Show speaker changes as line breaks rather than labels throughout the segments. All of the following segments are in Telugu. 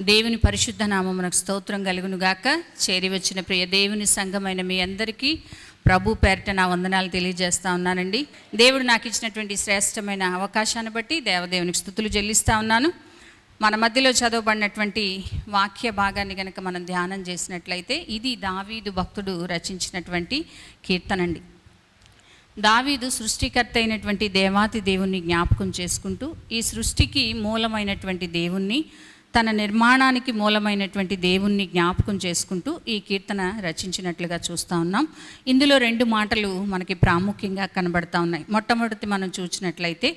దేవుని పరిశుద్ధ నామమునకు స్తోత్రం కలుగును గాక. చేరి వచ్చిన ప్రియ దేవుని సంఘమైన మీ అందరికీ ప్రభు పేరిట నా వందనాలు తెలియజేస్తా ఉన్నానండి. దేవుడు నాకు ఇచ్చినటువంటి శ్రేష్టమైన అవకాశాన్ని బట్టి దేవదేవునికి స్తుతులు చెల్లిస్తూ ఉన్నాను. మన మధ్యలో చదవబడినటువంటి వాక్య భాగాన్ని కనుక మనం ధ్యానం చేసినట్లయితే ఇది దావీదు భక్తుడు రచించినటువంటి కీర్తనండి. దావీదు సృష్టికర్త అయినటువంటి దేవాతి దేవుణ్ణి జ్ఞాపకం చేసుకుంటూ ఈ సృష్టికి మూలమైనటువంటి దేవుణ్ణి, తన నిర్మాణానికి మూలమైనటువంటి దేవుణ్ణి జ్ఞాపకం చేసుకుంటూ ఈ కీర్తన రచించినట్లుగా చూస్తూ ఉన్నాం. ఇందులో రెండు మాటలు మనకి ప్రాముఖ్యంగా కనబడతా ఉన్నాయి. మొట్టమొదటి మనం చూసినట్లయితే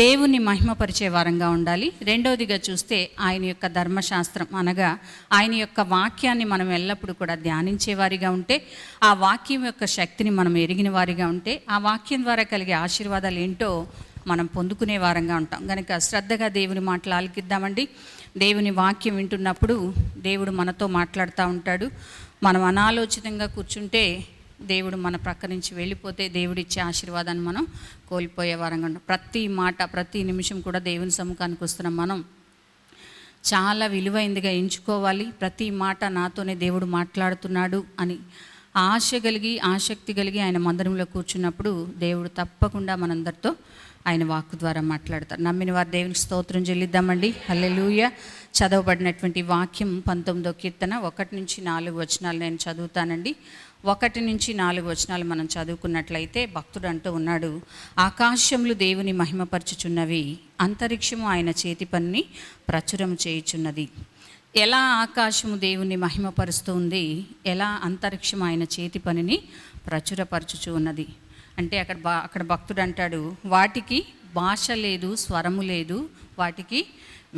దేవుణ్ణి మహిమపరిచే వారంగా ఉండాలి. రెండవదిగా చూస్తే ఆయన యొక్క ధర్మశాస్త్రం అనగా ఆయన యొక్క వాక్యాన్ని మనం ఎల్లప్పుడూ కూడా ధ్యానించే వారిగా ఉంటే, ఆ వాక్యం యొక్క శక్తిని మనం ఎరిగిన వారిగా ఉంటే, ఆ వాక్యం ద్వారా కలిగే ఆశీర్వాదాలు ఏంటో మనం పొందుకునే వారంగా ఉంటాం. కనుక శ్రద్ధగా దేవుని మాటలు ఆలకిద్దామండి. దేవుని వాక్యం వింటున్నప్పుడు దేవుడు మనతో మాట్లాడుతూ ఉంటాడు. మనం అనాలోచితంగా కూర్చుంటే దేవుడు మన ప్రక్క నుంచి వెళ్ళిపోతే దేవుడిచ్చే ఆశీర్వాదాన్ని మనం కోల్పోయే వారంగా ఉంటాం. ప్రతి మాట, ప్రతి నిమిషం కూడా దేవుని సముఖానికి వస్తున్నాం. మనం చాలా విలువైందిగా ఎంచుకోవాలి. ప్రతి మాట నాతోనే దేవుడు మాట్లాడుతున్నాడు అని ఆశ కలిగి, ఆసక్తి కలిగి ఆయన మందిరంలో కూర్చున్నప్పుడు దేవుడు తప్పకుండా మనందరితో ఆయన వాక్కు ద్వారా మాట్లాడతారు. నమ్మిన వారు దేవునికి స్తోత్రం చెల్లిద్దామండి. హల్లెలూయా. చదవబడినటువంటి వాక్యం 19వ కీర్తన 1-4 వచనాలు నేను చదువుతానండి. 1-4 వచనాలు మనం చదువుకున్నట్లయితే భక్తుడు అంటూ ఉన్నాడు, ఆకాశములు దేవుని మహిమపరచుచున్నవి, అంతరిక్షము ఆయన చేతి పనిని ప్రచురము చేయుచున్నది. ఎలా ఆకాశము దేవుని మహిమపరుస్తుంది, ఎలా అంతరిక్షం ఆయన చేతి పనిని ప్రచురపరచుచు ఉన్నది అంటే అక్కడ భక్తుడు అంటాడు, వాటికి భాష లేదు, స్వరము లేదు, వాటికి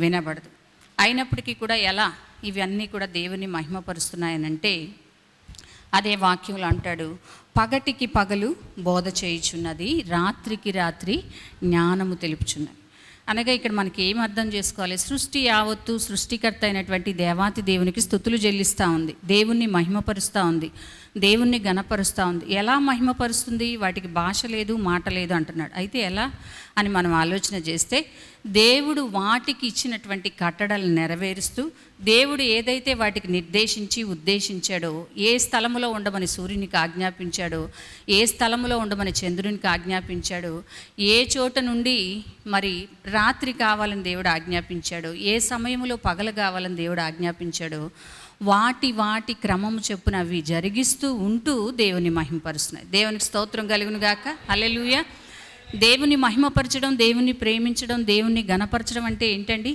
వినబడదు. అయినప్పటికీ కూడా ఎలా ఇవన్నీ కూడా దేవుని మహిమపరుస్తున్నాయనంటే అదే వాక్యంలో అంటాడు, పగటికి పగలు బోధ చేయుచున్నది, రాత్రికి రాత్రి జ్ఞానము తెలుపుచున్నది. అనగా ఇక్కడ మనకి ఏం అర్థం చేసుకోవాలి, సృష్టి యావత్తు సృష్టికర్త అయినటువంటి దేవాతి దేవునికి స్తుతులు చెల్లిస్తూ ఉంది, దేవుణ్ణి మహిమపరుస్తూ ఉంది, దేవుణ్ణి గణపరుస్తూ ఉంది. ఎలా మహిమపరుస్తుంది? వాటికి భాష లేదు, మాట లేదు అంటున్నాడు. అయితే ఎలా అని మనం ఆలోచన చేస్తే, దేవుడు వాటికి ఇచ్చినటువంటి కట్టడలు నెరవేరుస్తూ, దేవుడు ఏదైతే వాటికి నిర్దేశించి ఉద్దేశించాడో, ఏ స్థలములో ఉండమని సూర్యునికి ఆజ్ఞాపించాడో, ఏ స్థలములో ఉండమని చంద్రునికి ఆజ్ఞాపించాడో, ఏ చోట నుండి మరి రాత్రి కావాలని దేవుడు ఆజ్ఞాపించాడో, ఏ సమయంలో పగలు కావాలని దేవుడు ఆజ్ఞాపించాడో, వాటి క్రమము చొప్పున అవి జరిగిస్తూ ఉంటూ దేవుని మహిమపరుస్తున్నాయి. దేవునికి స్తోత్రం కలుగును గాక. హల్లెలూయా. దేవుని మహిమపరచడం, దేవుని ప్రేమించడం, దేవుని గణపరచడం అంటే ఏంటండి?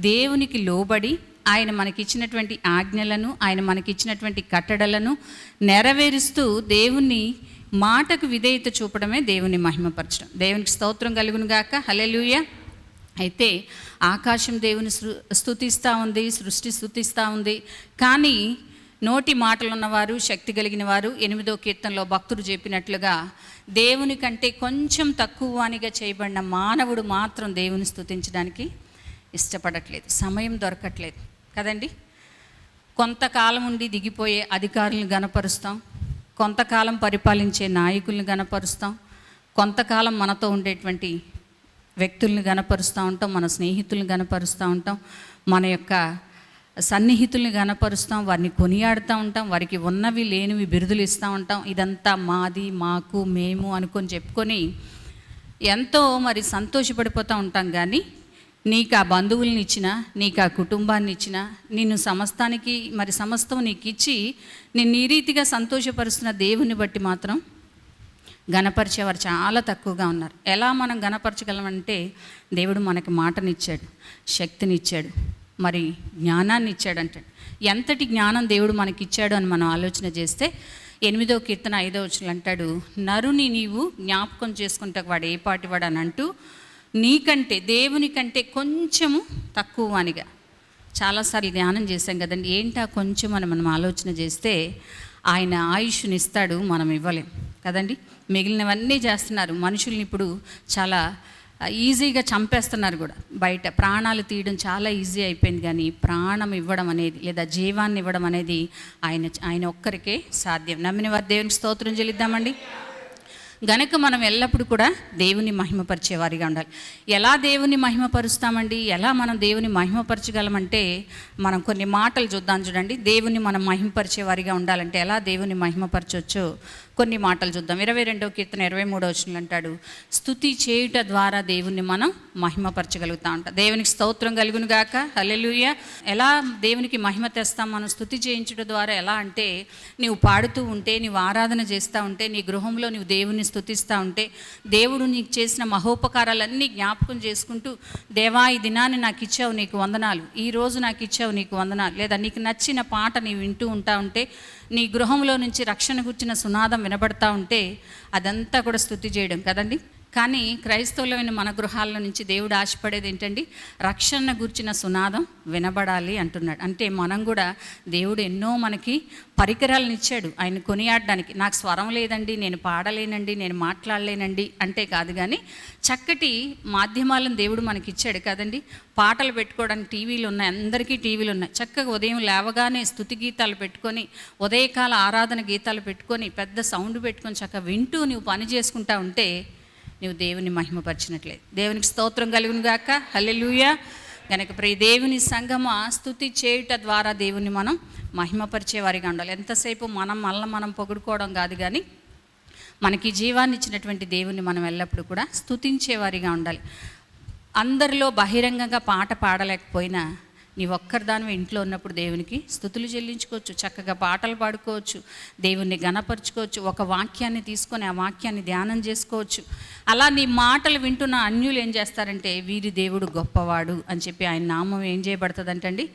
దేవునికి లోబడి ఆయన మనకిచ్చినటువంటి ఆజ్ఞలను, ఆయన మనకిచ్చినటువంటి కట్టడలను నెరవేరుస్తూ దేవుని మాటకు విధేయత చూపడమే దేవుని మహిమపరచడం. దేవునికి స్తోత్రం కలుగును గాక. హల్లెలూయా. అయితే ఆకాశం దేవుని స్తుతిస్తూ ఉంది, సృష్టి స్తుతిస్తూ ఉంది. కానీ నోటి మాటలు ఉన్నవారు, శక్తి కలిగిన వారు 8వ కీర్తనలో భక్తుడు చెప్పినట్లుగా దేవుని కంటే కొంచెం తక్కువ వానిగా చేయబడిన మానవుడు మాత్రం దేవుని స్తుతించడానికి ఇష్టపడట్లేదు, సమయం దొరకట్లేదు కదండి. కొంతకాలం ఉండి దిగిపోయే అధికారులను గణపరుస్తాం, కొంతకాలం పరిపాలించే నాయకుల్ని గణపరుస్తాం, కొంతకాలం మనతో ఉండేటువంటి వ్యక్తుల్ని గణపరుస్తూ ఉంటాం, మన స్నేహితుల్ని గణపరుస్తూ ఉంటాం, మన యొక్క సన్నిహితుల్ని గణపరుస్తాం, వారిని కొనియాడుతూ ఉంటాం, వారికి ఉన్నవి లేనివి బిరుదులు ఇస్తూ ఉంటాం. ఇదంతా మాది, మాకు, మేము అనుకొని చెప్పుకొని ఎంతో మరి సంతోషపడిపోతూ ఉంటాం. కానీ నీకు ఆ బంధువుల్ని ఇచ్చినా, నీకు ఆ కుటుంబాన్ని ఇచ్చినా, నిన్ను సమస్తానికి మరి సమస్తం నీకు ఇచ్చి నిన్ను ఈ రీతిగా సంతోషపరుస్తున్న దేవుని బట్టి మాత్రం గణపరిచేవారు చాలా తక్కువగా ఉన్నారు. ఎలా మనం గణపరచగలమంటే, దేవుడు మనకి మాటనిచ్చాడు, శక్తినిచ్చాడు, మరి జ్ఞానాన్ని ఇచ్చాడు అంటాడు. ఎంతటి జ్ఞానం దేవుడు మనకిచ్చాడు అని మనం ఆలోచన చేస్తే 8వ కీర్తన 5వ వచనం అంటాడు, నరుని నీవు జ్ఞాపకం చేసుకుంటే వాడు ఏ పాటివాడు అని అంటూ, నీకంటే దేవుని కంటే కొంచెము తక్కువ వానిగా. చాలాసార్లు ధ్యానం చేశాం కదండి. ఏంటా కొంచెం అని మనం ఆలోచన చేస్తే, ఆయన ఆయుష్ని ఇస్తాడు, మనం ఇవ్వలేం కదండి. మిగిలినవన్నీ చేస్తున్నారు. మనుషుల్ని ఇప్పుడు చాలా ఈజీగా చంపేస్తున్నారు కూడా. బయట ప్రాణాలు తీయడం చాలా ఈజీ అయిపోయింది. కానీ ప్రాణం ఇవ్వడం అనేది, లేదా జీవాన్ని ఇవ్వడం అనేది ఆయన ఒక్కరికే సాధ్యం. నమ్మిన వారు దేవునికి స్తోత్రం చెల్లిద్దామండి. గనుక మనం ఎల్లప్పుడూ కూడా దేవుని మహిమపరిచేవారిగా ఉండాలి. ఎలా దేవుని మహిమపరుస్తామండి, ఎలా మనం దేవుని మహిమపరచగలమంటే మనం కొన్ని మాటలు చూద్దాం. చూడండి, దేవుని మనం మహిమపరిచేవారిగా ఉండాలంటే ఎలా దేవుని మహిమపరచవచ్చో కొన్ని మాటలు చూద్దాం. 22వ కీర్తన 23వ వచనంలో అంటాడు, స్తుతి చేయుట ద్వారా దేవుణ్ణి మనం మహిమపరచగలుగుతా ఉంటాం. దేవునికి స్తోత్రం కలుగును గాక, హల్లెలూయా. ఎలా దేవునికి మహిమ తెస్తాం మనం స్తుతి చేయించడం ద్వారా? ఎలా అంటే, నీవు పాడుతూ ఉంటే, నీవు ఆరాధన చేస్తూ ఉంటే, నీ గృహంలో నీవు దేవుని స్తుతిస్తూ ఉంటే, దేవుడు నీకు చేసిన మహోపకారాలన్నీ జ్ఞాపకం చేసుకుంటూ, దేవా ఈ దినాన్ని నాకు ఇచ్చావు, నీకు వందనాలు, ఈ రోజు నాకు ఇచ్చావు, నీకు వందనాలు, లేదా నీకు నచ్చిన పాట నీవు వింటూ ఉంటా ఉంటే, నీ గృహంలో నుంచి రక్షణ గుర్చిన సునాదం వినబడతా ఉంటే, అదంతా కూడా స్తుతి చేయడం కదండి. కానీ క్రైస్తవులమైన మన గృహాల నుంచి దేవుడు ఆశపడేది ఏంటండి? రక్షణ గుర్చిన సునాదం వినబడాలి అంటున్నాడు. అంటే మనం కూడా దేవుడు ఎన్నో మనకి పరికరాలను ఇచ్చాడు ఆయన కొనియాడడానికి. నాకు స్వరం లేదండి, నేను పాడలేనండి, నేను మాట్లాడలేనండి అంటే కాదు, కానీ చక్కటి మాధ్యమాలను దేవుడు మనకి ఇచ్చాడు కదండి. పాటలు పెట్టుకోవడానికి టీవీలు ఉన్నాయి, అందరికీ టీవీలు ఉన్నాయి. చక్కగా ఉదయం లేవగానే స్తుతి గీతాలు పెట్టుకొని, ఉదయకాల ఆరాధన గీతాలు పెట్టుకొని, పెద్ద సౌండ్ పెట్టుకొని చక్కగా వింటూ నువ్వు పని చేసుకుంటా ఉంటే నువ్వు దేవుని మహిమపరిచినట్లే. దేవునికి స్తోత్రం కలుగును గాక, హల్లెలూయా. కనుక ప్రియ దేవుని సంగమా, స్తుతి చేయుట ద్వారా దేవుని మనం మహిమపరిచేవారిగా ఉండాలి. ఎంతసేపు మనం పొగుడుకోవడం కాదు, కానీ మనకి జీవాన్ని ఇచ్చినటువంటి దేవుని మనం ఎల్లప్పుడూ కూడా స్తుతించేవారిగా ఉండాలి. అందరిలో బహిరంగంగా పాట పాడలేకపోయినా నీ ఒక్కరిదానివి ఇంట్లో ఉన్నప్పుడు దేవునికి స్తుతులు చెల్లించుకోవచ్చు, చక్కగా పాటలు పాడుకోవచ్చు, దేవుణ్ణి గణపరుచుకోవచ్చు, ఒక వాక్యాన్ని తీసుకొని ఆ వాక్యాన్ని ధ్యానం చేసుకోవచ్చు. అలా నీ మాటలు వింటున్న అన్యులు ఏం చేస్తారంటే, వీరి దేవుడు గొప్పవాడు అని చెప్పి ఆయన నామం ఏం చేయబడుతుందంటండి,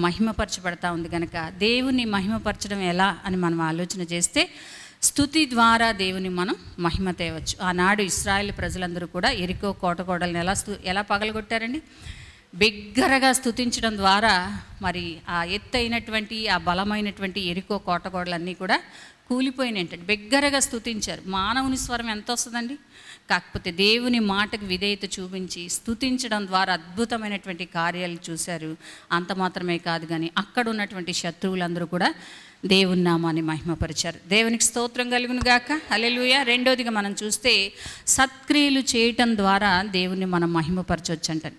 మహిమపరచబడతా ఉంది. కనుక దేవుని మహిమపరచడం ఎలా అని మనం ఆలోచన చేస్తే, స్తుతి ద్వారా దేవుని మనం మహిమ తేవచ్చు. ఆనాడు ఇశ్రాయేలు ప్రజలందరూ కూడా ఎరికో కోటకోడల్ని ఎలా పగలగొట్టారండి? బిగ్గరగా స్తుతించడం ద్వారా మరి ఆ ఎత్తైనటువంటి ఆ బలమైనటువంటి ఎరికో కోటగోడలన్నీ కూడా కూలిపోయినట్టండి. బిగ్గరగా స్తుతించారు. మానవుని స్వరం ఎంత వస్తుందండి? కాకపోతే దేవుని మాటకు విధేయత చూపించి స్తుతించడం ద్వారా అద్భుతమైనటువంటి కార్యాలు చూశారు. అంత మాత్రమే కాదు, కానీ అక్కడ ఉన్నటువంటి శత్రువులందరూ కూడా దేవుని నామాన్ని మహిమపరిచారు. దేవునికి స్తోత్రం కలుగును గాక, హల్లెలూయా. రెండోదిగా మనం చూస్తే, సత్క్రియలు చేయటం ద్వారా దేవుణ్ణి మనం మహిమపరచవచ్చు అంటారు.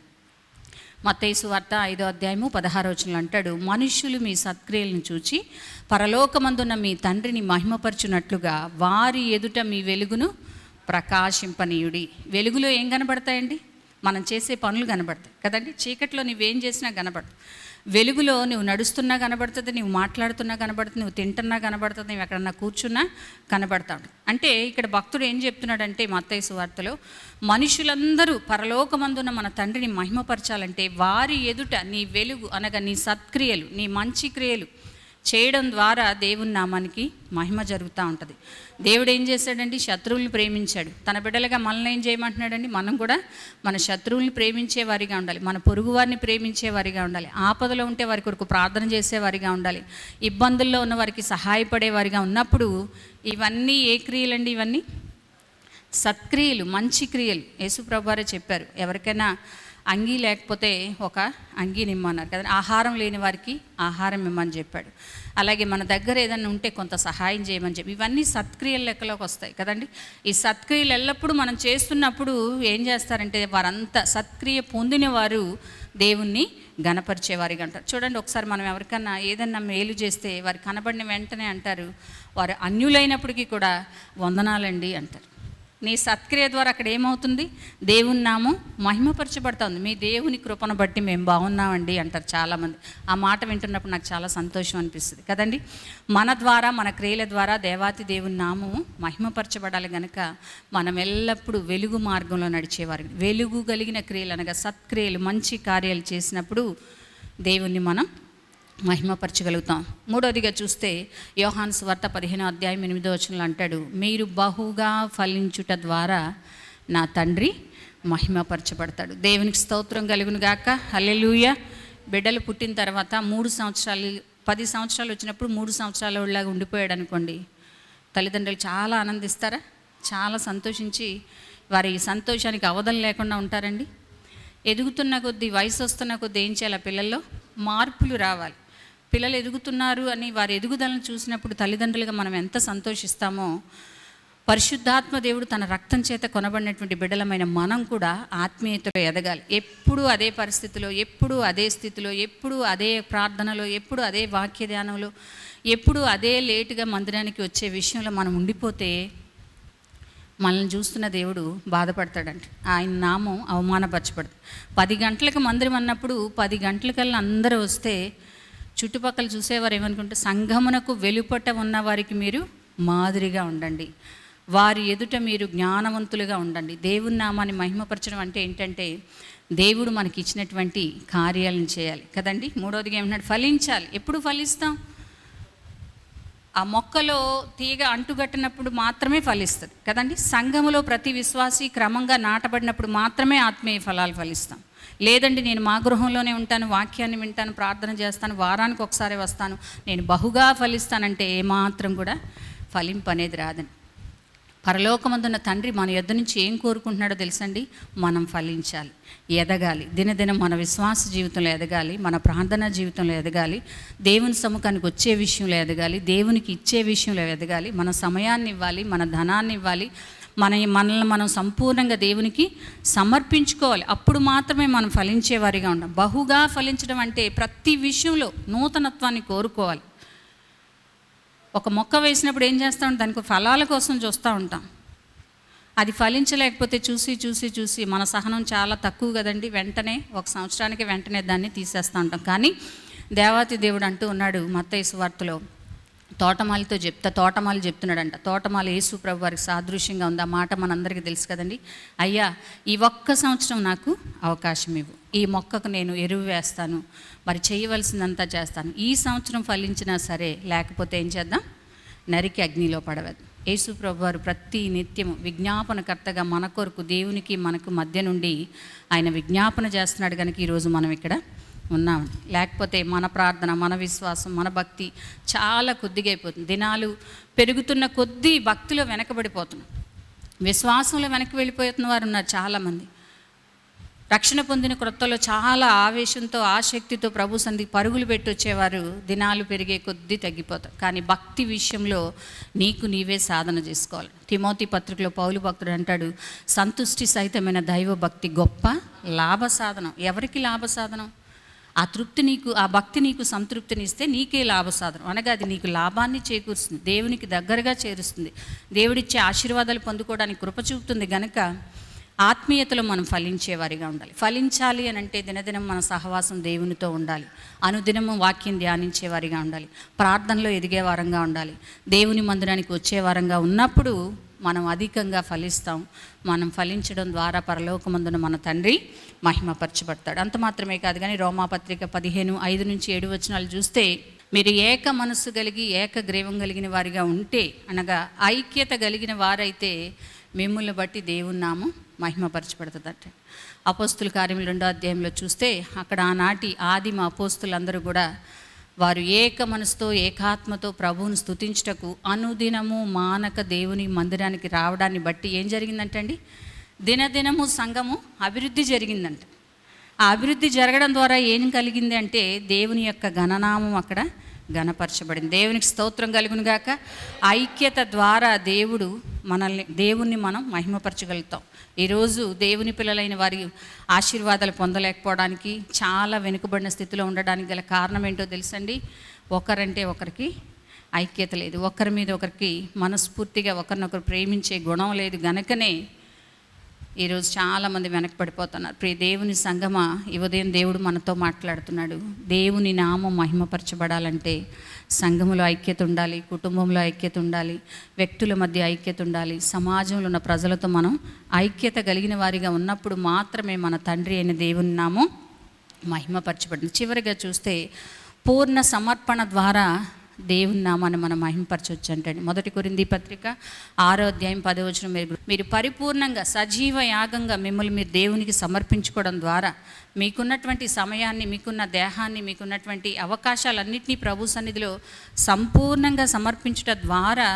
మత్తయి సువార్త 5వ అధ్యాయము 16వ వచనంలో అంటాడు, మనుష్యులు మీ సత్క్రియలను చూచి పరలోకమందున్న మీ తండ్రిని మహిమపరచునట్లుగా వారి ఎదుట మీ వెలుగును ప్రకాశింపనీయుడి. వెలుగులో ఏం కనబడతాయండి? మనం చేసే పనులు కనబడతాయి కదండి. చీకట్లో నువ్వేం చేసినా కనబడదు. వెలుగులో నువ్వు నడుస్తున్నా కనబడుతుంది, నువ్వు మాట్లాడుతున్నా కనబడుతుంది, నువ్వు తింటున్నా కనబడుతుంది, నువ్వు ఎక్కడన్నా కూర్చున్నా కనబడతా ఉంటుంది. అంటే ఇక్కడ భక్తుడు ఏం చెప్తున్నాడంటే మత్తయి సువార్తలో, మనుషులందరూ పరలోకమందున్న మన తండ్రిని మహిమపరచాలంటే వారి ఎదుట నీ వెలుగు అనగా నీ సత్క్రియలు, నీ మంచి క్రియలు చేయడం ద్వారా దేవుని నామానికి మహిమ జరుగుతూ ఉంటుంది. దేవుడు ఏం చేశాడండి? శత్రువుల్ని ప్రేమించాడు. తన బిడ్డలుగా మనల్ని ఏం చేయమంటున్నాడండి? మనం కూడా మన శత్రువుల్ని ప్రేమించేవారిగా ఉండాలి, మన పొరుగువారిని ప్రేమించేవారిగా ఉండాలి, ఆపదలో ఉంటే వారి కొరకు ప్రార్థన చేసేవారిగా ఉండాలి, ఇబ్బందుల్లో ఉన్న వారికి సహాయపడేవారిగా ఉన్నప్పుడు ఇవన్నీ ఏ క్రియలండి? ఇవన్నీ సత్క్రియలు, మంచి క్రియలు. యేసు ప్రభువారే చెప్పారు, ఎవరికైనా అంగీ లేకపోతే ఒక అంగీని ఇమ్మన్నారు కదా, ఆహారం లేని వారికి ఆహారం ఇమ్మని చెప్పాడు. అలాగే మన దగ్గర ఏదైనా ఉంటే కొంత సహాయం చేయమని చెప్పి, ఇవన్నీ సత్క్రియల లెక్కలోకి వస్తాయి కదండి. ఈ సత్క్రియలు ఎల్లప్పుడూ మనం చేస్తున్నప్పుడు ఏం చేస్తారంటే, వారంతా సత్క్రియ పొందిన వారు దేవుణ్ణి గణపరిచేవారిగా అంటారు. చూడండి, ఒకసారి మనం ఎవరికన్నా ఏదన్నా మేలు చేస్తే వారు కనబడిన వెంటనే అంటారు, వారు అన్యులైనప్పటికీ కూడా వందనాలండి అంటారు. నీ సత్క్రియ ద్వారా అక్కడ ఏమవుతుంది? దేవుని నామం మహిమపరచబడుతుంది. మీ దేవుని కృపను బట్టి మేము బాగున్నామండి అంటారు చాలామంది. ఆ మాట వింటున్నప్పుడు నాకు చాలా సంతోషం అనిపిస్తుంది కదండి. మన ద్వారా, మన క్రియల ద్వారా దేవాతి దేవుని నామము మహిమపరచబడాలి. కనుక మనం ఎల్లప్పుడూ వెలుగు మార్గంలో నడిచేవారు. వెలుగు కలిగిన క్రియలు అనగా సత్క్రియలు, మంచి కార్యాలు చేసినప్పుడు దేవుణ్ణి మనం మహిమపరచగలుగుతాం. మూడోదిగా చూస్తే యోహాను సువార్త 15వ అధ్యాయం 8వ వచనంలో అంటాడు, మీరు బహుగా ఫలించుట ద్వారా నా తండ్రి మహిమపరచబడతాడు. దేవునికి స్తోత్రం కలుగును గాక, హల్లెలూయా. బిడ్డలు పుట్టిన తర్వాత 3 సంవత్సరాలు 10 సంవత్సరాలు వచ్చినప్పుడు 3 సంవత్సరాల వాళ్ళలాగా ఉండిపోయాడు అనుకోండి, తల్లిదండ్రులు చాలా ఆనందిస్తారా? చాలా సంతోషించి వారి సంతోషానికి అవధం లేకుండా ఉంటారండి. ఎదుగుతున్న కొద్దీ, వయసు వస్తున్న కొద్దీ ఏం చేయాలి? పిల్లల్లో మార్పులు రావాలి. పిల్లలు ఎదుగుతున్నారు అని వారి ఎదుగుదలను చూసినప్పుడు తల్లిదండ్రులుగా మనం ఎంత సంతోషిస్తామో, పరిశుద్ధాత్మ దేవుడు తన రక్తం చేత కొనబడినటువంటి బిడ్డలమైన మనం కూడా ఆత్మీయతలో ఎదగాలి. ఎప్పుడూ అదే పరిస్థితిలో, ఎప్పుడూ అదే స్థితిలో, ఎప్పుడూ అదే ప్రార్థనలో, ఎప్పుడూ అదే వాక్య ధ్యానంలో, ఎప్పుడూ అదే లేటుగా మందిరానికి వచ్చే విషయంలో మనం ఉండిపోతే మనల్ని చూస్తున్న దేవుడు బాధపడతాడంట. ఆయన నామం అవమానపరచబడుతుంది. 10 గంటలకు మందిరం అన్నప్పుడు 10 గంటలకల్లా అందరూ వస్తే చుట్టుపక్కల చూసేవారు ఏమనుకుంటే, సంఘమునకు వెలుపట ఉన్న వారికి మీరు మాదిరిగా ఉండండి, వారి ఎదుట మీరు జ్ఞానవంతులుగా ఉండండి. దేవుని నామాన్ని మహిమపరచడం అంటే ఏంటంటే దేవుడు మనకి ఇచ్చినటువంటి కార్యాలను చేయాలి కదండి. మూడవదిగా ఏమన్నాడు? ఫలించాలి. ఎప్పుడు ఫలిస్తాం? ఆ మొక్కలో తీగ అంటుగట్టినప్పుడు మాత్రమే ఫలిస్తుంది కదండి. సంఘములో ప్రతి విశ్వాసి క్రమంగా నాటబడినప్పుడు మాత్రమే ఆత్మీయ ఫలాలు ఫలిస్తాం. లేదండి నేను మా గృహంలోనే ఉంటాను, వాక్యాన్ని వింటాను, ప్రార్థన చేస్తాను, వారానికి ఒకసారి వస్తాను, నేను బహుగా ఫలిస్తానంటే ఏమాత్రం కూడా ఫలింపు అనేది రాదండి. పరలోకమందున్న తండ్రి మన యొద్ద నుంచి ఏం కోరుకుంటున్నాడో తెలుసండి? మనం ఫలించాలి, ఎదగాలి, దినదినం మన విశ్వాస జీవితంలో ఎదగాలి, మన ప్రార్థనా జీవితంలో ఎదగాలి, దేవుని సముఖానికి వచ్చే విషయంలో ఎదగాలి, దేవునికి ఇచ్చే విషయంలో ఎదగాలి, మన సమయాన్ని ఇవ్వాలి, మన ధనాన్ని ఇవ్వాలి, మనల్ని మనం సంపూర్ణంగా దేవునికి సమర్పించుకోవాలి. అప్పుడు మాత్రమే మనం ఫలించేవారిగా ఉంటాం. బహుగా ఫలించడం అంటే ప్రతి విషయంలో నూతనత్వాన్ని కోరుకోవాలి. ఒక మొక్క వేసినప్పుడు ఏం చేస్తాం? దానికి ఫలాల కోసం చూస్తూ ఉంటాం. అది ఫలించలేకపోతే చూసి మన సహనం చాలా తక్కువ కదండి. వెంటనే 1 సంవత్సరానికి వెంటనే దాన్ని తీసేస్తూ ఉంటాం. కానీ దేవాతి దేవుడు అంటూ ఉన్నాడు మత్తయి సువార్తలో, తోటమాలి చెప్తున్నాడంట. తోటమాలి యేసు ప్రభు వారికి సాదృశ్యంగా ఉంది. ఆ మాట మనందరికీ తెలుసు కదండి. అయ్యా, ఈ 1 సంవత్సరం నాకు అవకాశం ఇవ్వు, ఈ మొక్కకు నేను ఎరువు వేస్తాను, మరి చేయవలసిందంతా చేస్తాను. ఈ సంవత్సరం ఫలించినా సరే, లేకపోతే ఏం చేద్దాం? నరికి అగ్నిలో పడవద్దు. యేసు ప్రభు వారు ప్రతి నిత్యము విజ్ఞాపనకర్తగా మన కొరకు దేవునికి మనకు మధ్య నుండి ఆయన విజ్ఞాపన చేస్తున్నాడు. కనుక ఈరోజు మనం ఇక్కడ ఉన్నామండి. లేకపోతే మన ప్రార్థన, మన విశ్వాసం, మన భక్తి చాలా కొద్దిగా అయిపోతుంది. దినాలు పెరుగుతున్న కొద్దీ భక్తిలో వెనకబడిపోతున్నాం, విశ్వాసంలో వెనక్కి వెళ్ళిపోతున్న వారు ఉన్నారు చాలామంది. రక్షణ పొందిన క్రొత్తలో చాలా ఆవేశంతో, ఆసక్తితో ప్రభు సంధికి పరుగులు పెట్టి వచ్చేవారు దినాలు పెరిగే కొద్దీ తగ్గిపోతారు. కానీ భక్తి విషయంలో నీకు నీవే సాధన చేసుకోవాలి. తిమోతి పత్రికలో పౌలు భక్తుడు అంటాడు, సంతుష్టి సహితమైన దైవ భక్తి గొప్ప లాభ సాధనం. ఎవరికి లాభ సాధనం? ఆ తృప్తి నీకు, ఆ భక్తి నీకు సంతృప్తినిస్తే నీకే లాభసాధనం. అనగా అది నీకు లాభాన్ని చేకూరుస్తుంది, దేవునికి దగ్గరగా చేరుస్తుంది, దేవుడిచ్చే ఆశీర్వాదాలు పొందుకోవడానికి కృప చూపుతుంది. గనుక ఆత్మీయతలో మనం ఫలించేవారిగా ఉండాలి. ఫలించాలి అని అంటే దినదినం మన సహవాసం దేవునితో ఉండాలి, అనుదినము వాక్యం ధ్యానించేవారిగా ఉండాలి, ప్రార్థనలో ఎదిగే వారంగా ఉండాలి, దేవుని మందిరానికి వచ్చే వారంగా ఉన్నప్పుడు మనం అధికంగా ఫలిస్తాం. మనం ఫలించడం ద్వారా పరలోకమందున మన తండ్రి మహిమపరచబడతాడు. అంత మాత్రమే కాదు కానీ రోమాపత్రిక 15:5-7 వచనాలు చూస్తే, మీరు ఏక మనస్సు కలిగి ఏకగ్రీవం కలిగిన వారిగా ఉంటే, అనగా ఐక్యత కలిగిన వారైతే మిమ్మల్ని బట్టి దేవుని నామం మహిమపరచబడుతుందట. అపోస్తుల కార్యములు 2వ అధ్యాయంలో చూస్తే, అక్కడ ఆనాటి ఆదిమ అపోస్తులందరూ కూడా వారు ఏక మనసుతో ఏకాత్మతో ప్రభువును స్తుతించుటకు అనుదినము మానక దేవుని మందిరానికి రావడాన్ని బట్టి ఏం జరిగిందంటండి? దినదినము సంఘము అభివృద్ధి జరిగిందంట. ఆ అభివృద్ధి జరగడం ద్వారా ఏం కలిగింది అంటే దేవుని యొక్క ఘననామం అక్కడ ఘనపరచబడింది. దేవునికి స్తోత్రం కలుగును గాక. ఐక్యత ద్వారా దేవుణ్ణి మనం మహిమపరచగలుగుతాం. ఈరోజు దేవుని పిల్లలైన వారి ఆశీర్వాదాలు పొందలేకపోవడానికి, చాలా వెనుకబడిన స్థితిలో ఉండడానికి గల కారణం ఏంటో తెలుసండి? ఒకరంటే ఒకరికి ఐక్యత లేదు, ఒకరి మీద ఒకరికి మనస్ఫూర్తిగా ఒకరినొకరు ప్రేమించే గుణం లేదు. గనుకనే ఈరోజు చాలామంది వెనకపడిపోతున్నారు. ప్రియ దేవుని సంగమా, ఈ ఉదయం దేవుడు మనతో మాట్లాడుతున్నాడు. దేవుని నామం మహిమపరచబడాలంటే సంఘములో ఐక్యత ఉండాలి, కుటుంబంలో ఐక్యత ఉండాలి, వ్యక్తుల మధ్య ఐక్యత ఉండాలి, సమాజంలో ఉన్న ప్రజలతో మనం ఐక్యత కలిగిన వారిగా ఉన్నప్పుడు మాత్రమే మన తండ్రి అయిన దేవుని నామం మహిమపరచబడింది. చివరిగా చూస్తే, పూర్ణ సమర్పణ ద్వారా దేవుని నామాన్ని మనం మహిమపరచవచ్చు అంటండి. 1 కొరింథీ పత్రిక 6వ అధ్యాయం 10వ వచనం, మీరు పరిపూర్ణంగా సజీవ యాగంగా మిమ్మల్ని మీరు దేవునికి సమర్పించుకోవడం ద్వారా మీకున్నటువంటి సమయాన్ని, మీకున్న దేహాన్ని, మీకున్నటువంటి అవకాశాలన్నింటినీ ప్రభు సన్నిధిలో సంపూర్ణంగా సమర్పించుట ద్వారా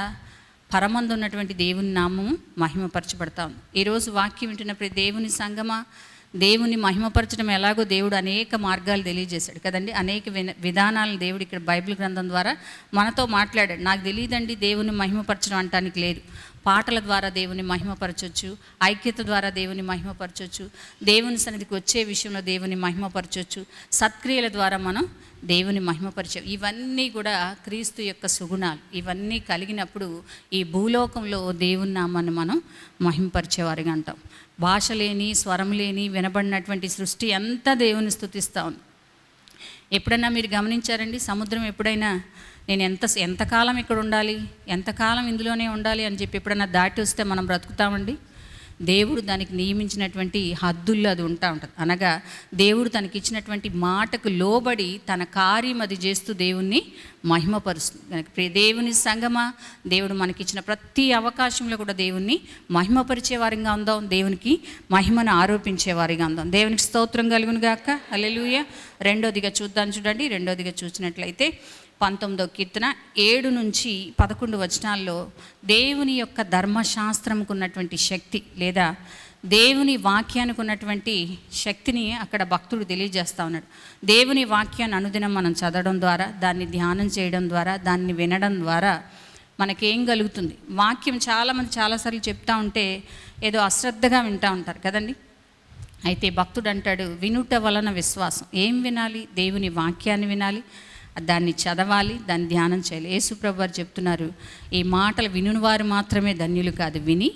పరమందు ఉన్నటువంటి దేవుని నామము మహిమపరచబడతాం. ఈరోజు వాక్యం వింటున్న ప్రతి దేవుని సంగమా, దేవుని మహిమపరచడం ఎలాగో దేవుడు అనేక మార్గాలు తెలియజేశాడు కదండి. అనేక విధానాలను దేవుడు ఇక్కడ బైబిల్ గ్రంథం ద్వారా మనతో మాట్లాడాడు. నాకు తెలియదండి దేవుని మహిమపరచడం అంటానికి లేదు. పాటల ద్వారా దేవుని మహిమపరచొచ్చు, ఐక్యత ద్వారా దేవుని మహిమపరచొచ్చు, దేవుని సన్నిధికి వచ్చే విషయంలో దేవుని మహిమపరచొచ్చు, సత్క్రియల ద్వారా మనం దేవుని మహిమపరిచే. ఇవన్నీ కూడా క్రీస్తు యొక్క సుగుణాలు. ఇవన్నీ కలిగినప్పుడు ఈ భూలోకంలో దేవుని నామాన్ని మనం మహిమపరిచేవారిగా అంటాం. భాష లేని, స్వరం లేని, వినబడినటువంటి సృష్టి అంతా దేవుని స్తుతిస్తూ ఉంది. ఎప్పుడైనా మీరు గమనించారండి, సముద్రం ఎప్పుడైనా నేను ఎంతకాలం ఇక్కడ ఉండాలి, ఎంతకాలం ఇందులోనే ఉండాలి అని చెప్పి ఎప్పుడైనా దాటి వస్తే మనం బ్రతుకుతామండి? దేవుడు దానికి నియమించినటువంటి హద్దుల్లో అది ఉంటుంది. అనగా దేవుడు తనకి ఇచ్చినటువంటి మాటకు లోబడి తన కార్యం అది చేస్తూ దేవుణ్ణి మహిమపరుస్తుంది. కనుక దేవుని సంగమా, దేవుడు మనకిచ్చిన ప్రతి అవకాశంలో కూడా దేవుణ్ణి మహిమపరిచే వారిగా ఉందాం, దేవునికి మహిమను ఆరోపించే వారిగా ఉందాం. దేవునికి స్తోత్రం కలుగును గాక. హల్లెలూయా. రెండోదిగా చూడండి. రెండోదిగా చూసినట్లయితే 19వ కీర్తన 7 నుంచి 11 వచనాల్లో దేవుని యొక్క ధర్మశాస్త్రంకు ఉన్నటువంటి శక్తి, లేదా దేవుని వాక్యానికి ఉన్నటువంటి శక్తిని అక్కడ భక్తుడు తెలియజేస్తూ ఉన్నాడు. దేవుని వాక్యాన్ని అనుదినం మనం చదవడం ద్వారా, దాన్ని ధ్యానం చేయడం ద్వారా, దాన్ని వినడం ద్వారా మనకేం కలుగుతుంది? వాక్యం చాలామంది చాలాసార్లు చెప్తా ఉంటే ఏదో అశ్రద్ధగా వింటూ ఉంటారు కదండి. అయితే భక్తుడు అంటాడు, వినుట వలన విశ్వాసం. ఏం వినాలి? దేవుని వాక్యాన్ని వినాలి, దాన్ని చదవాలి, దాన్ని ధ్యానం చేయాలి. యేసుప్రభు వారు చెప్తున్నారు, ఈ మాటలు వినుని వారు మాత్రమే ధన్యులు కాదు, విని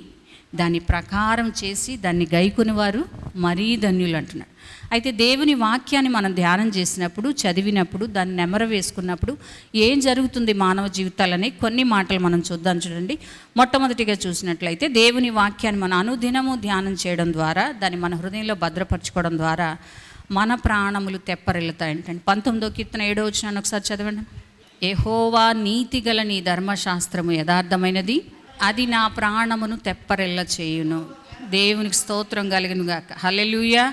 దాని ప్రకారం చేసి దాన్ని గైకొని వారు మరీ ధన్యులు అంటున్నాడు. అయితే దేవుని వాక్యాన్ని మనం ధ్యానం చేసినప్పుడు, చదివినప్పుడు, దాన్ని నెమర వేసుకున్నప్పుడు ఏం jరుగుతుంది మానవ జీవితాలని కొన్ని మాటలు మనం చూడండి. మొట్టమొదటిగా చూసినట్లయితే దేవుని వాక్యాన్ని మనం అనుదినము ధ్యానం చేయడం ద్వారా, దాన్ని మన హృదయంలో భద్రపరచుకోవడం ద్వారా మన ప్రాణములు తెప్పరిల్లుతాయంటండి. 19వ కీర్తన 7వ వచనాన్ని ఒకసారి చదవండి. యెహోవా నీతిగల నీ ధర్మశాస్త్రము యథార్థమైనది, అది నా ప్రాణమును తెప్పరిల్ల చేయును. దేవునికి స్తోత్రం కలుగును గాక. హల్లెలూయా.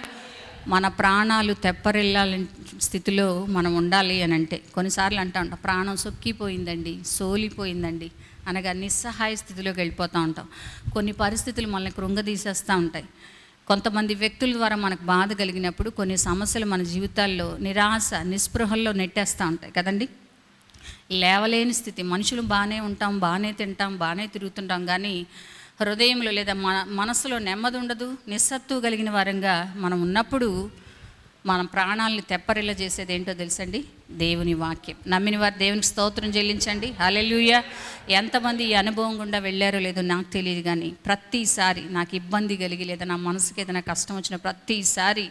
మన ప్రాణాలు తెప్పరిల్లాలని స్థితిలో మనం ఉండాలి అని అంటే, కొన్నిసార్లు అంటూ ఉంటాం, ప్రాణం సొక్కిపోయిందండి, సోలిపోయిందండి అనగా నిస్సహాయ స్థితిలోకి వెళ్ళిపోతూ ఉంటాం. కొన్ని పరిస్థితులు మనల్ని కృంగదీసేస్తూ ఉంటాయి. కొంతమంది వ్యక్తుల ద్వారా మనకు బాధ కలిగినప్పుడు కొన్ని సమస్యలు మన జీవితాల్లో నిరాశ, నిస్పృహల్లో నెట్టేస్తూ ఉంటాయి కదండి. లేవలేని స్థితి. మనుషులు బాగానే ఉంటాం, బాగానే తింటాం, బాగానే తిరుగుతుంటాం, కానీ హృదయంలో లేదా మనసులో నెమ్మది ఉండదు. నిస్సత్తువ కలిగిన వారంగా మనం ఉన్నప్పుడు మన ప్రాణాలని తెప్పరిల్ల చేసేది ఏంటో తెలుసండి? దేవుని వాక్యం. నమ్మిన వారు దేవునికి స్తోత్రం చెల్లించండి. హల్లెలూయా. ఎంతమంది ఈ అనుభవం గుండా వెళ్ళారో లేదో నాకు తెలియదు, కానీ ప్రతిసారి నాకు ఇబ్బంది కలిగి లేదా నా మనసుకి ఏదైనా కష్టం వచ్చిన ప్రతిసారి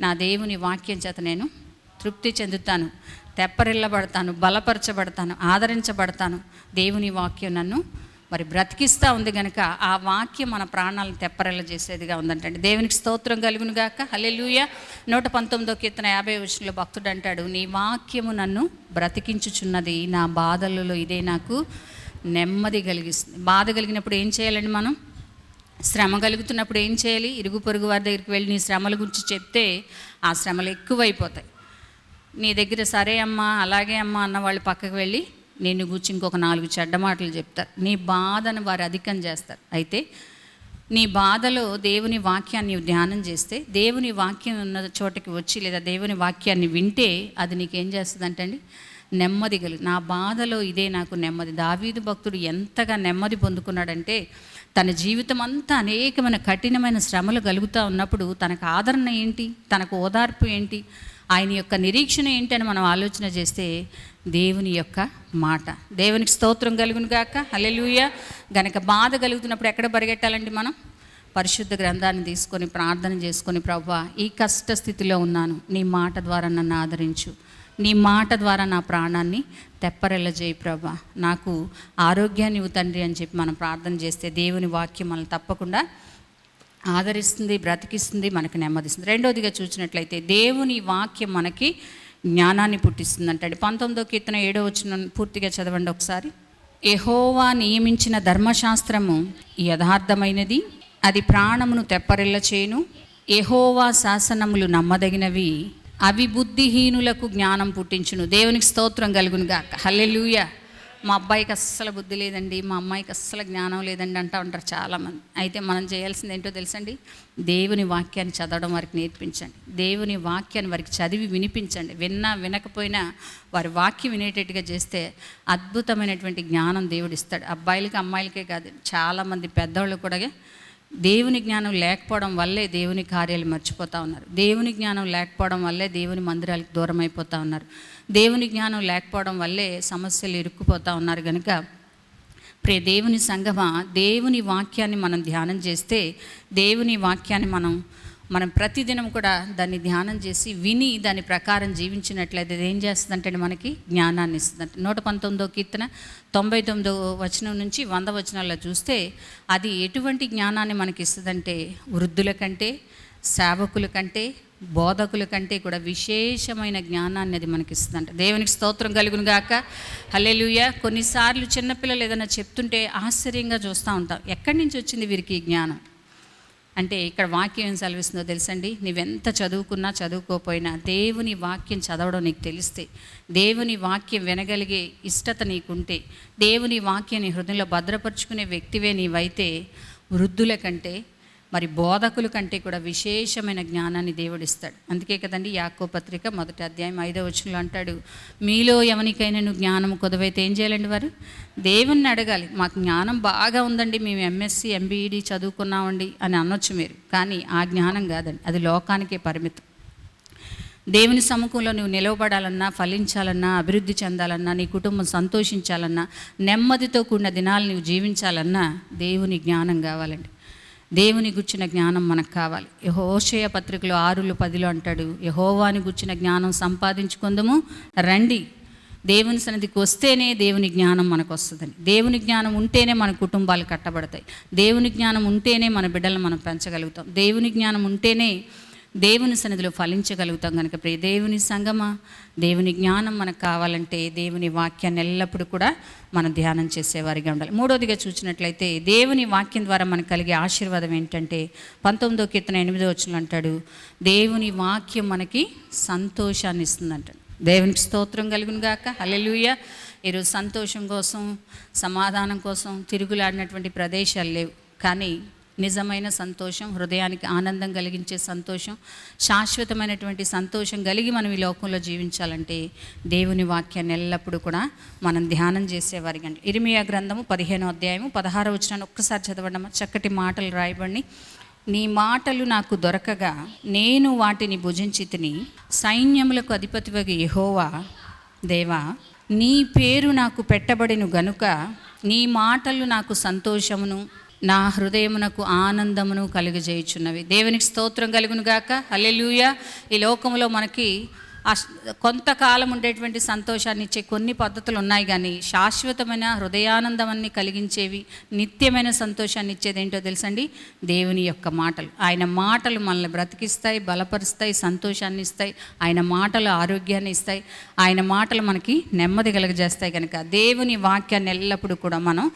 నా దేవుని వాక్యం చేత నేను తృప్తి చెందుతాను, తెప్పరిల్లబడతాను, బలపరచబడతాను, ఆదరించబడతాను. దేవుని వాక్యం నన్ను మరి బ్రతికిస్తూ ఉంది కనుక ఆ వాక్యం మన ప్రాణాలను తెప్పరిల్ల చేసేదిగా ఉందంటండి. దేవునికి స్తోత్రం కలుగును గాక. హల్లెలూయా. 119వ కీర్తన 50వ వచనంలో భక్తుడు అంటాడు, నీ వాక్యము నన్ను బ్రతికించుచున్నది, నా బాధలలో ఇదే నాకు నెమ్మది కలిగిస్తుంది. బాధ కలిగినప్పుడు ఏం చేయాలండి? మనం శ్రమ కలుగుతున్నప్పుడు ఏం చేయాలి? ఇరుగు పొరుగు వారి దగ్గరికి వెళ్ళి నీ శ్రమల గురించి చెప్తే ఆ శ్రమలు ఎక్కువైపోతాయి. నీ దగ్గర సరే అమ్మా, అలాగే అమ్మా అన్న వాళ్ళు పక్కకు వెళ్ళి నిన్ను గురించి ఇంకొక 4 చెడ్డ మాటలు చెప్తారు. నీ బాధను వారు అధికం చేస్తారు. అయితే నీ బాధలో దేవుని వాక్యాన్ని ధ్యానం చేస్తే, దేవుని వాక్యం ఉన్న చోటకి వచ్చి లేదా దేవుని వాక్యాన్ని వింటే అది నీకేం చేస్తుంది అండి? నెమ్మది కలిగి. నా బాధలో ఇదే నాకు నెమ్మది. దావీదు భక్తుడు ఎంతగా నెమ్మది పొందుకున్నాడంటే, తన జీవితం అంతా అనేకమైన కఠినమైన శ్రమలు కలుగుతూ ఉన్నప్పుడు తనకు ఆదరణ ఏంటి, తనకు ఓదార్పు ఏంటి, ఆయన యొక్క నిరీక్షణ ఏంటి అని మనం ఆలోచన చేస్తే దేవుని యొక్క మాట. దేవునికి స్తోత్రం కలుగును గాక. హల్లెలూయా. గనక బాధ కలుగుతున్నప్పుడు ఎక్కడ పరిగెట్టాలండి? మనం పరిశుద్ధ గ్రంథాన్ని తీసుకొని ప్రార్థన చేసుకొని, ప్రభువా ఈ కష్ట స్థితిలో ఉన్నాను, నీ మాట ద్వారా నన్ను ఆదరించు, నీ మాట ద్వారా నా ప్రాణాన్ని తెప్పరెల్ల చేయి ప్రభువా, నాకు ఆరోగ్యాన్ని ఇవ్వు తండ్రి అని చెప్పి మనం ప్రార్థన చేస్తే దేవుని వాక్యం మనల్ని తప్పకుండా ఆదరిస్తుంది, బ్రతికిస్తుంది, మనకు నెమ్మదిస్తుంది. రెండోదిగా చూసినట్లయితే దేవుని వాక్యం మనకి జ్ఞానాన్ని పుట్టిస్తుంది అంటాడు. 19వ కీర్తన 7వ వచనం పూర్తిగా చదవండి ఒకసారి. యెహోవా నియమించిన ధర్మశాస్త్రము యథార్థమైనది, అది ప్రాణమును తెప్పరిల్ల చేయును. యెహోవా శాసనములు నమ్మదగినవి, అవి బుద్ధిహీనులకు జ్ఞానం పుట్టించును. దేవునికి స్తోత్రం కలుగును గాక. హల్లెలూయా. మా అబ్బాయికి అస్సలు బుద్ధి లేదండి, మా అమ్మాయికి అస్సలు జ్ఞానం లేదండి అంటూ ఉంటారు చాలామంది. అయితే మనం చేయాల్సింది ఏంటో తెలుసండి, దేవుని వాక్యాన్ని చదవడం వారికి నేర్పించండి. దేవుని వాక్యాన్ని వారికి చదివి వినిపించండి. విన్నా వినకపోయినా వారి వాక్యం వినేటట్టుగా చేస్తే అద్భుతమైనటువంటి జ్ఞానం దేవుడు ఇస్తాడు. అబ్బాయిలకి అమ్మాయిలకే కాదు, చాలామంది పెద్దవాళ్ళు కూడా దేవుని జ్ఞానం లేకపోవడం వల్లే దేవుని కార్యాలు మర్చిపోతూ ఉన్నారు. దేవుని జ్ఞానం లేకపోవడం వల్లే దేవుని మందిరాలకు దూరం అయిపోతూ ఉన్నారు. దేవుని జ్ఞానం లేకపోవడం వల్లే సమస్యలు ఇరుక్కుపోతూ ఉన్నారు. కనుక ప్రియ దేవుని సంగమా, దేవుని వాక్యాన్ని మనం ధ్యానం చేస్తే, దేవుని వాక్యాన్ని మనం ప్రతిదినం కూడా దాన్ని ధ్యానం చేసి విని దాని ప్రకారం జీవించినట్లయితే అది ఏం చేస్తుందంటే మనకి జ్ఞానాన్ని ఇస్తుందంట. 119వ కీర్తన 99వ వచనం నుంచి 100 వచనాల్లో చూస్తే అది ఎటువంటి జ్ఞానాన్ని మనకి ఇస్తుందంటే, వృద్ధుల కంటే, సేవకుల కంటే, బోధకుల కంటే కూడా విశేషమైన జ్ఞానాన్ని అది మనకి ఇస్తుందంట. దేవునికి స్తోత్రం కలుగును గాక. హల్లెలూయా. కొన్నిసార్లు చిన్నపిల్లలు ఏదైనా చెప్తుంటే ఆశ్చర్యంగా చూస్తూ ఉంటాం, ఎక్కడి నుంచి వచ్చింది వీరికి ఈ జ్ఞానం అంటే. ఇక్కడ వాక్యం ఏం సెలవిస్తుందో తెలుసండి, నువ్వెంత చదువుకున్నా చదువుకోపోయినా దేవుని వాక్యం చదవడం నీకు తెలిస్తే, దేవుని వాక్యం వినగలిగే ఇష్టత నీకుంటే, దేవుని వాక్యం నీ హృదయంలో భద్రపరుచుకునే వ్యక్తివే నీవైతే, వృద్ధుల కంటే మరి బోధకుల కంటే కూడా విశేషమైన జ్ఞానాన్ని దేవుడిస్తాడు. అందుకే కదండి యాకోబు పత్రిక 1వ అధ్యాయం 5వ వచనంలో అంటాడు, మీలో ఎవరికైనా నువ్వు జ్ఞానం కొదవైతే ఏం చేయాలండి? వారు దేవుణ్ణి అడగాలి. మాకు జ్ఞానం బాగా ఉందండి, మేము ఎంఎస్సి ఎంబీఈడి చదువుకున్నామండి అని అనొచ్చు మీరు, కానీ ఆ జ్ఞానం కాదండి, అది లోకానికే పరిమితం. దేవుని సముఖంలో నువ్వు నిలవబడాలన్నా, ఫలించాలన్నా, అభివృద్ధి చెందాలన్నా, నీ కుటుంబం సంతోషించాలన్నా, నెమ్మదితో కూడిన దినాలు నువ్వు జీవించాలన్నా దేవుని జ్ఞానం కావాలండి. దేవుని గుర్చిన జ్ఞానం మనకు కావాలి. హోషేయ పత్రికలో 6:10 అంటాడు, యెహోవాని గుర్చిన జ్ఞానం సంపాదించుకుందాము రండి. దేవుని సన్నిధికి వస్తేనే దేవుని జ్ఞానం మనకు వస్తుందని. దేవుని జ్ఞానం ఉంటేనే మన కుటుంబాలు కట్టబడతాయి. దేవుని జ్ఞానం ఉంటేనే మన బిడ్డలను మనం పెంచగలుగుతాం. దేవుని జ్ఞానం ఉంటేనే దేవుని సన్నిధిలో ఫలించగలుగుతాం. కనుక ప్రియ దేవుని సంగమా, దేవుని జ్ఞానం మనకు కావాలంటే దేవుని వాక్యాన్ని ఎల్లప్పుడూ కూడా మనం ధ్యానం చేసేవారిగా ఉండాలి. మూడోదిగా చూసినట్లయితే దేవుని వాక్యం ద్వారా మనకు కలిగే ఆశీర్వాదం ఏంటంటే 19వ కీర్తన 8వ వచనంలో అంటాడు, దేవుని వాక్యం మనకి సంతోషాన్ని ఇస్తుందంట. దేవునికి స్తోత్రం కలుగును గాక. హల్లెలూయా. ఈరోజు సంతోషం కోసం, సమాధానం కోసం తిరుగులాడినటువంటి ప్రదేశాలు లేవు, కానీ నిజమైన సంతోషం, హృదయానికి ఆనందం కలిగించే సంతోషం, శాశ్వతమైనటువంటి సంతోషం కలిగి మనం ఈ లోకంలో జీవించాలంటే దేవుని వాక్యాన్ని ఎల్లప్పుడూ కూడా మనం ధ్యానం చేసేవారిగా. ఇర్మియా గ్రంథము 15వ అధ్యాయము 16వ వచనాన్ని ఒక్కసారి చదవడమా. చక్కటి మాటలు రాయబడి, నీ మాటలు నాకు దొరకగా నేను వాటిని భుజించితిని, సైన్యములకు అధిపతివగు యెహోవా దేవా, నీ పేరు నాకు పెట్టబడిను గనుక నీ మాటలు నాకు సంతోషమును, నా హృదయమునకు ఆనందమును కలుగజేయుచున్నవి. దేవునికి స్తోత్రం కలుగును గాక. హల్లెలూయా. ఈ లోకంలో మనకి కొంతకాలం ఉండేటువంటి సంతోషాన్ని ఇచ్చే కొన్ని పద్ధతులు ఉన్నాయి, కానీ శాశ్వతమైన హృదయానందాన్ని కలిగించేవి, నిత్యమైన సంతోషాన్ని ఇచ్చేది ఏంటో తెలుసండి? దేవుని యొక్క మాటలు. ఆయన మాటలు మనల్ని బ్రతికిస్తాయి, బలపరుస్తాయి, సంతోషాన్ని ఇస్తాయి. ఆయన మాటలు ఆరోగ్యాన్ని ఇస్తాయి. ఆయన మాటలు మనకి నెమ్మది కలుగజేస్తాయి. కనుక దేవుని వాక్యాన్ని ఎల్లప్పుడూ కూడా మనం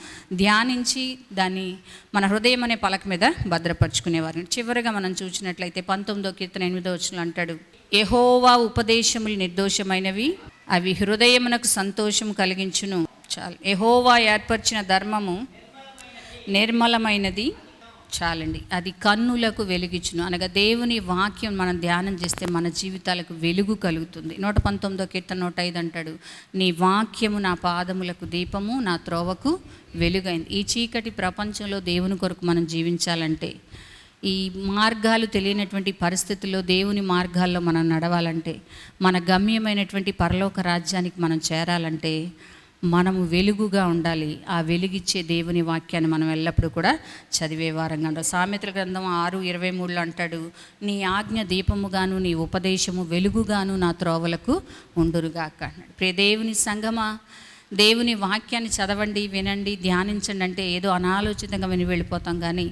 ధ్యానించి దాన్ని మన హృదయం అనే పలక మీద భద్రపరుచుకునేవారు. చివరిగా మనం చూసినట్లయితే 19వ కీర్తన 8వ వచనంలో అంటాడు, యెహోవా ఉపదేశములు నిర్దోషమైనవి, అవి హృదయమునకు సంతోషం కలిగించును. చాలు. యెహోవా ఏర్పరిచిన ధర్మము నిర్మలమైనది, చాలండి, అది కన్నులకు వెలుగిచ్చును. అనగా దేవుని వాక్యం మనం ధ్యానం చేస్తే మన జీవితాలకు వెలుగు కలుగుతుంది. 119వ కీర్తన 105 అంటాడు, నీ వాక్యము నా పాదములకు దీపము, నా త్రోవకు వెలుగైంది. ఈ చీకటి ప్రపంచంలో దేవుని కొరకు మనం జీవించాలంటే, ఈ మార్గాలు తెలియనటువంటి పరిస్థితుల్లో దేవుని మార్గాల్లో మనం నడవాలంటే, మన గమ్యమైనటువంటి పరలోక రాజ్యానికి మనం చేరాలంటే మనము వెలుగుగా ఉండాలి. ఆ వెలుగిచ్చే దేవుని వాక్యాన్ని మనం ఎల్లప్పుడూ కూడా చదివే వారంగా ఉండాలి. సామెతల గ్రంథం 6:23 అంటాడు, నీ ఆజ్ఞ దీపముగాను, నీ ఉపదేశము వెలుగుగాను నా త్రోవలకు ఉండురుగాక అన్నాడు. ప్రియ దేవుని సంగమా, దేవుని వాక్యాన్ని చదవండి, వినండి, ధ్యానించండి అంటే ఏదో అనాలోచితంగా విని వెళ్ళిపోతాం. కానీ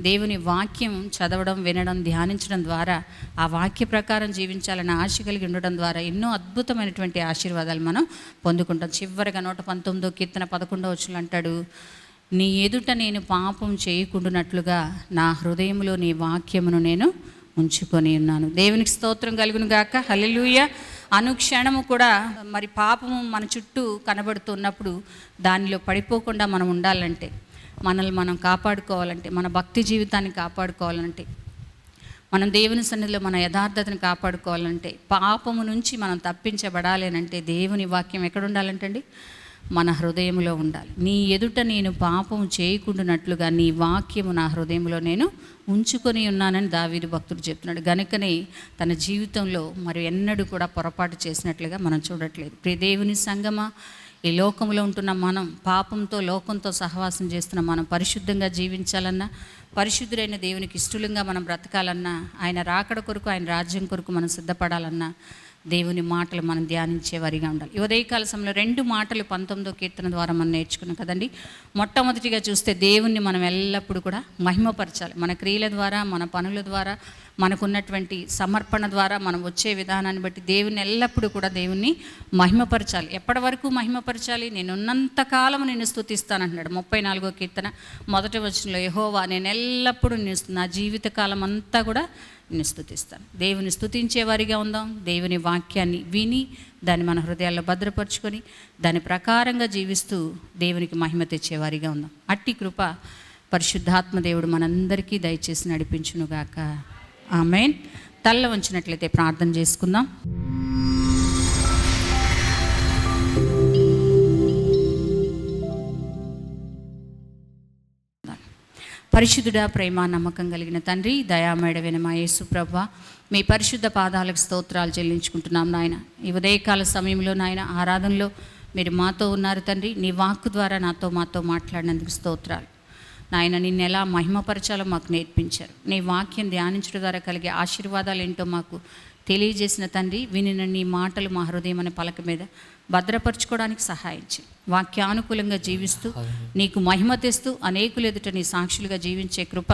దేవుని వాక్యం చదవడం, వినడం, ధ్యానించడం ద్వారా, ఆ వాక్య ప్రకారం జీవించాలని ఆశ కలిగి ఉండడం ద్వారా ఎన్నో అద్భుతమైనటువంటి ఆశీర్వాదాలు మనం పొందుకుంటాం. చివరిగా 119వ కీర్తన 11వ వచనంలో అంటాడు, నీ ఎదుట నేను పాపం చేయకుండానట్లుగా నా హృదయంలో నీ వాక్యమును నేను ఉంచుకొని ఉన్నాను. దేవునికి స్తోత్రం కలుగును గాక. హల్లెలూయా. అనుక్షణము కూడా మరి పాపము మన చుట్టూ కనబడుతున్నప్పుడు దానిలో పడిపోకుండా మనం ఉండాలంటే, మనల్ని మనం కాపాడుకోవాలంటే, మన భక్తి జీవితాన్ని కాపాడుకోవాలంటే, మనం దేవుని సన్నిధిలో మన యథార్థతను కాపాడుకోవాలంటే, పాపము నుంచి మనం తప్పించబడాలి అంటే దేవుని వాక్యం ఎక్కడ ఉండాలంటండి? మన హృదయంలో ఉండాలి. నీ ఎదుట నేను పాపము చేయకుండానట్లుగా నీ వాక్యము నా హృదయంలో నేను ఉంచుకొని ఉన్నానని దావీదు భక్తుడు చెప్తున్నాడు. గనుకనే తన జీవితంలో మరి ఎన్నడూ కూడా పొరపాటు చేసినట్లుగా మనం చూడట్లేదు. ప్రియ దేవుని సంగమా, ఈ లోకంలో ఉంటున్న మనం, పాపంతో లోకంతో సహవాసం చేస్తున్న మనం పరిశుద్ధంగా జీవించాలన్నా, పరిశుద్ధుడైన దేవునికి ఇష్టలుగా మనం బ్రతకాలన్నా, ఆయన రాకడ కొరకు, ఆయన రాజ్యం కొరకు మనం సిద్ధపడాలన్నా దేవుని మాటలు మనం ధ్యానించే వారిగా ఉండాలి. ఈ ఉదయకాల సమయంలో 2 మాటలు 19వ కీర్తన ద్వారా మనం నేర్చుకున్నాం కదండి. మొట్టమొదటిగా చూస్తే దేవుణ్ణి మనం ఎల్లప్పుడూ కూడా మహిమపరచాలి. మన క్రియల ద్వారా, మన పనుల ద్వారా, మనకున్నటువంటి సమర్పణ ద్వారా, మనం వచ్చే విధానాన్ని బట్టి దేవుని ఎల్లప్పుడూ కూడా దేవుణ్ణి మహిమపరచాలి. ఎప్పటి వరకు మహిమపరచాలి? నేను ఉన్నంతకాలం నేను స్తుతిస్తానంటున్నాడు. 34వ కీర్తన 1వ వచనంలో, యెహోవా నేను ఎల్లప్పుడూ నా జీవితకాలం అంతా కూడా నేను స్తుతిస్తాను. దేవుని స్తుతించే వారిగా ఉందాం. దేవుని వాక్యాన్ని విని దాన్ని మన హృదయాల్లో భద్రపరుచుకొని దాని ప్రకారంగా జీవిస్తూ దేవునికి మహిమ తెచ్చేవారిగా ఉందాం. అట్టి కృప పరిశుద్ధాత్మ దేవుడు మనందరికీ దయచేసి నడిపించునుగాక. ఆమేన్. తల్ల వంచినట్లయితే ప్రార్థన చేసుకుందాం. పరిశుద్ధుడా, ప్రేమ నమ్మకం కలిగిన తండ్రి, దయామేడవైన మా యేసు ప్రభువా, మీ పరిశుద్ధ పాదాలకు స్తోత్రాలు చెల్లించుకుంటున్నాం నాయన. ఈ ఉదయకాల సమయంలో నాయన ఆరాధనలో మీరు మాతో ఉన్నారు తండ్రి. నీ వాక్కు ద్వారా మాతో మాట్లాడినందుకు స్తోత్రాలు నాయన. నిన్ను ఎలా మహిమపరచాలో మాకు నేర్పించారు. నీ వాక్యం ధ్యానించడం ద్వారా కలిగే ఆశీర్వాదాలు ఏంటో మాకు తెలియజేసిన తండ్రి, వినిన నీ మాటలు మా హృదయం అనే పలక మీద భద్రపరచుకోవడానికి సహాయం చేయి. వాక్యానుకూలంగా జీవిస్తూ నీకు మహిమ తెస్తూ అనేకులు ఎదుట నీ సాక్షులుగా జీవించే కృప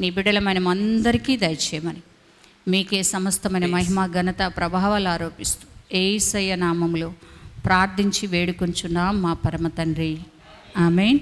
నీ బిడ్డలమైన అందరికీ దయచేయమని మీకే సమస్తమైన మహిమ, ఘనత, ప్రభావాలు ఆరోపిస్తూ యేసయ్య నామములో ప్రార్థించి వేడుకొంచున్నాం మా పరమ తండ్రి. ఆమేన్.